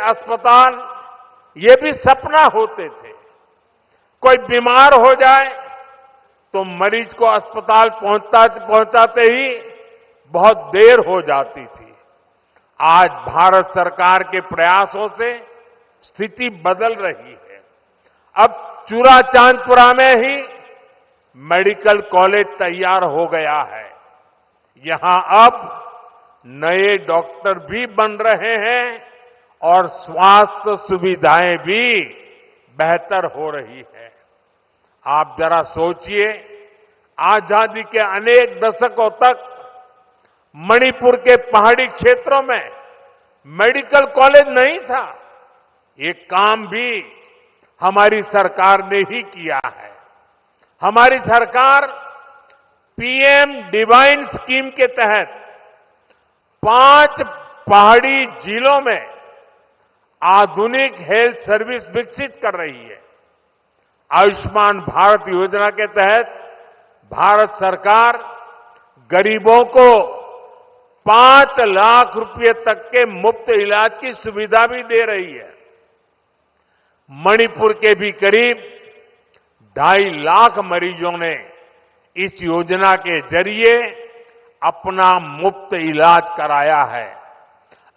अस्पताल ये भी सपना होते थे। कोई बीमार हो जाए तो मरीज को अस्पताल पहुंचाते ही बहुत देर हो जाती थी। आज भारत सरकार के प्रयासों से स्थिति बदल रही है। अब चूराचांदपुरा में ही मेडिकल कॉलेज तैयार हो गया है। यहां अब नए डॉक्टर भी बन रहे हैं और स्वास्थ्य सुविधाएं भी बेहतर हो रही है। आप जरा सोचिए, आजादी के अनेक दशकों तक मणिपुर के पहाड़ी क्षेत्रों में मेडिकल कॉलेज नहीं था। ये काम भी हमारी सरकार ने ही किया है। हमारी सरकार पीएम डिवाइन स्कीम के तहत 5 पहाड़ी जिलों में आधुनिक हेल्थ सर्विस विकसित कर रही है। आयुष्मान भारत योजना के तहत भारत सरकार गरीबों को 5 लाख रुपए तक के मुफ्त इलाज की सुविधा भी दे रही है। मणिपुर के भी करीब 2.5 लाख मरीजों ने इस योजना के जरिए अपना मुफ्त इलाज कराया है।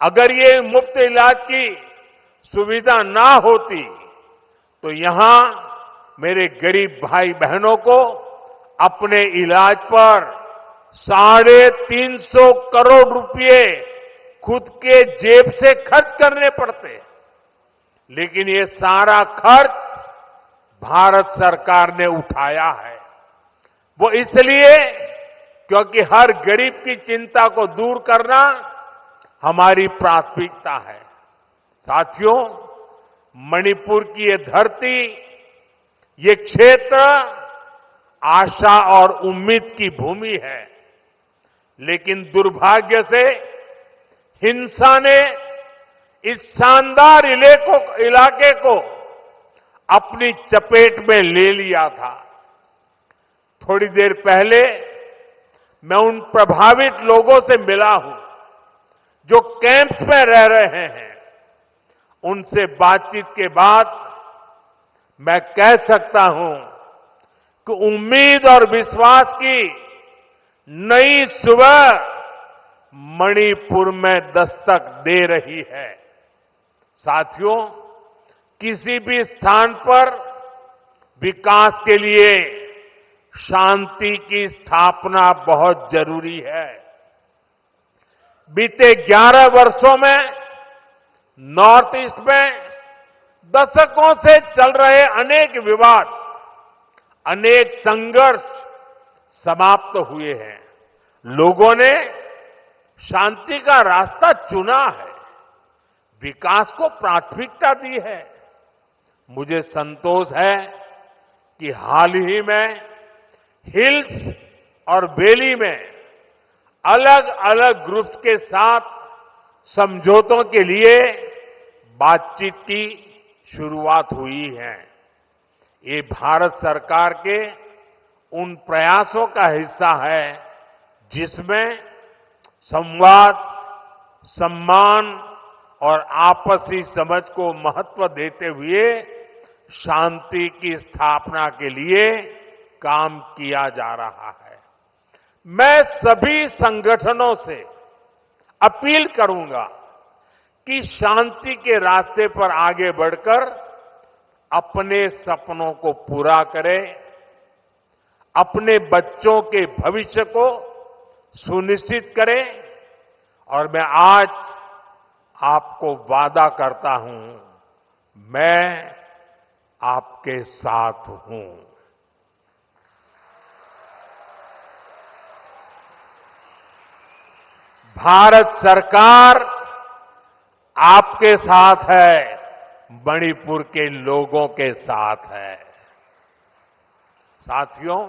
अगर ये मुफ्त इलाज की सुविधा ना होती तो यहां मेरे गरीब भाई बहनों को अपने इलाज पर 350 करोड़ रुपए खुद के जेब से खर्च करने पड़ते। लेकिन ये सारा खर्च भारत सरकार ने उठाया है। वो इसलिए क्योंकि हर गरीब की चिंता को दूर करना हमारी प्राथमिकता है। साथियों, मणिपुर की ये धरती, ये क्षेत्र आशा और उम्मीद की भूमि है। लेकिन दुर्भाग्य से हिंसा ने इस शानदार इलाके को अपनी चपेट में ले लिया था। थोड़ी देर पहले मैं उन प्रभावित लोगों से मिला हूं जो कैंप्स में रह रहे हैं। उनसे बातचीत के बाद मैं कह सकता हूं कि उम्मीद और विश्वास की नई सुबह मणिपुर में दस्तक दे रही है। साथियों, किसी भी स्थान पर विकास के लिए शांति की स्थापना बहुत जरूरी है। बीते 11 वर्षों में नॉर्थ ईस्ट में दशकों से चल रहे अनेक विवाद, अनेक संघर्ष समाप्त हुए हैं। लोगों ने शांति का रास्ता चुना है, विकास को प्राथमिकता दी है। मुझे संतोष है कि हाल ही में हिल्स और वैली में अलग अलग ग्रुप्स के साथ समझौतों के लिए बातचीत की शुरुआत हुई है। ये भारत सरकार के उन प्रयासों का हिस्सा है जिसमें संवाद, सम्मान और आपसी समझ को महत्व देते हुए शांति की स्थापना के लिए काम किया जा रहा है। मैं सभी संगठनों से अपील करूंगा कि शांति के रास्ते पर आगे बढ़कर अपने सपनों को पूरा करें, अपने बच्चों के भविष्य को सुनिश्चित करें। और मैं आज आपको वादा करता हूं, मैं आपके साथ हूं। भारत सरकार आपके साथ है, मणिपुर के लोगों के साथ है। साथियों,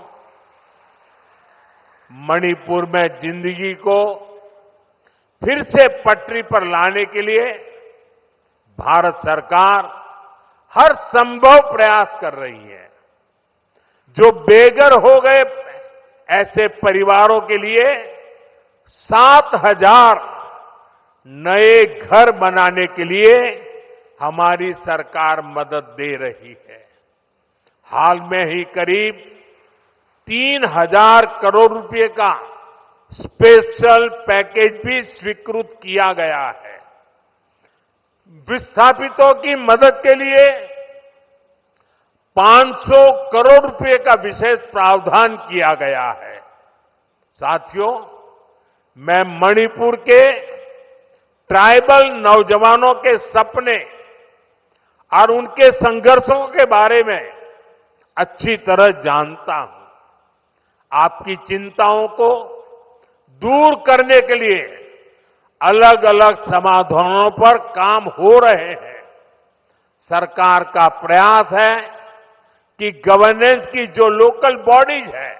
मणिपुर में जिंदगी को फिर से पटरी पर लाने के लिए भारत सरकार हर संभव प्रयास कर रही है। जो बेघर हो गए ऐसे परिवारों के लिए 7,000 नए घर बनाने के लिए हमारी सरकार मदद दे रही है। हाल में ही करीब 3,000 करोड़ रुपए का स्पेशल पैकेज भी स्वीकृत किया गया है। विस्थापितों की मदद के लिए 500 करोड़ रुपए का विशेष प्रावधान किया गया है। साथियों, मैं मणिपुर के ट्राइबल नौजवानों के सपने और उनके संघर्षों के बारे में अच्छी तरह जानता हूं। आपकी चिंताओं को दूर करने के लिए अलग अलग समाधानों पर काम हो रहे हैं। सरकार का प्रयास है कि गवर्नेंस की जो लोकल बॉडीज है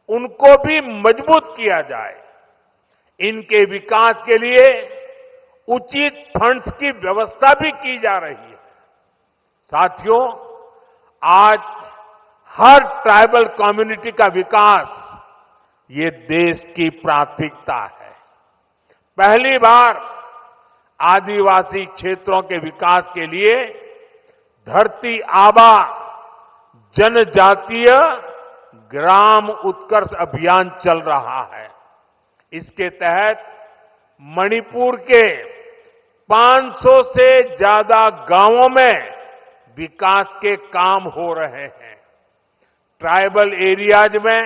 उनको भी मजबूत किया जाए। इनके विकास के लिए उचित फंड्स की व्यवस्था भी की जा रही है। साथियों, आज हर ट्राइबल कम्युनिटी का विकास ये देश की प्राथमिकता है। पहली बार आदिवासी क्षेत्रों के विकास के लिए धरती आबा जनजातीय ग्राम उत्कर्ष अभियान चल रहा है। इसके तहत मणिपुर के 500 से ज्यादा गांवों में विकास के काम हो रहे हैं। ट्राइबल एरियाज में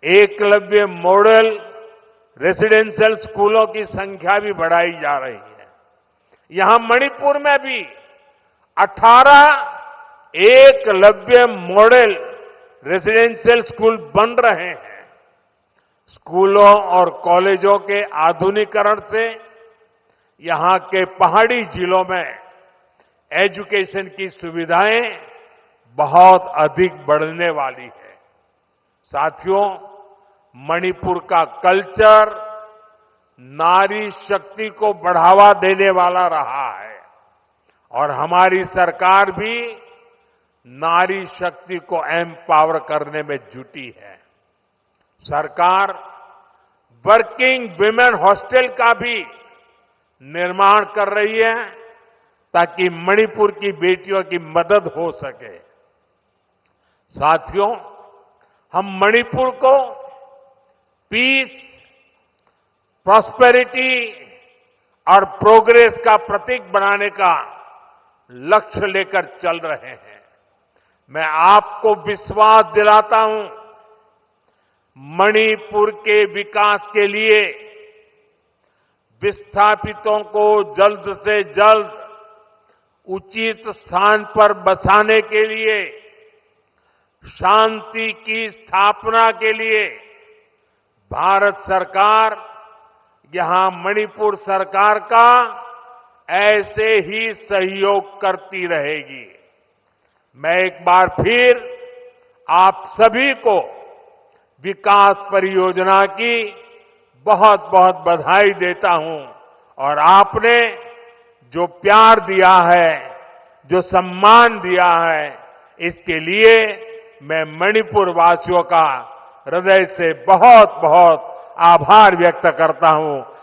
एकलव्य मॉडल रेसिडेंशियल स्कूलों की संख्या भी बढ़ाई जा रही है। यहां मणिपुर में भी 18 एकलव्य मॉडल रेसिडेंशियल स्कूल बन रहे हैं। स्कूलों और कॉलेजों के आधुनिकीकरण से यहां के पहाड़ी जिलों में एजुकेशन की सुविधाएं बहुत अधिक बढ़ने वाली है। साथियों, मणिपुर का कल्चर नारी शक्ति को बढ़ावा देने वाला रहा है और हमारी सरकार भी नारी शक्ति को एम्पावर करने में जुटी है। सरकार वर्किंग विमेन हॉस्टल का भी निर्माण कर रही है ताकि मणिपुर की बेटियों की मदद हो सके। साथियों, हम मणिपुर को पीस, प्रॉस्पेरिटी और प्रोग्रेस का प्रतीक बनाने का लक्ष्य लेकर चल रहे हैं। मैं आपको विश्वास दिलाता हूं, मणिपुर के विकास के लिए विस्थापितों को जल्द से जल्द उचित स्थान पर बसाने के लिए, शांति की स्थापना के लिए भारत सरकार यहां मणिपुर सरकार का ऐसे ही सहयोग करती रहेगी। मैं एक बार फिर आप सभी को विकास परियोजना की बहुत बहुत बधाई देता हूं और आपने जो प्यार दिया है, जो सम्मान दिया है, इसके लिए मैं मणिपुर वासियों का हृदय से बहुत बहुत आभार व्यक्त करता हूं।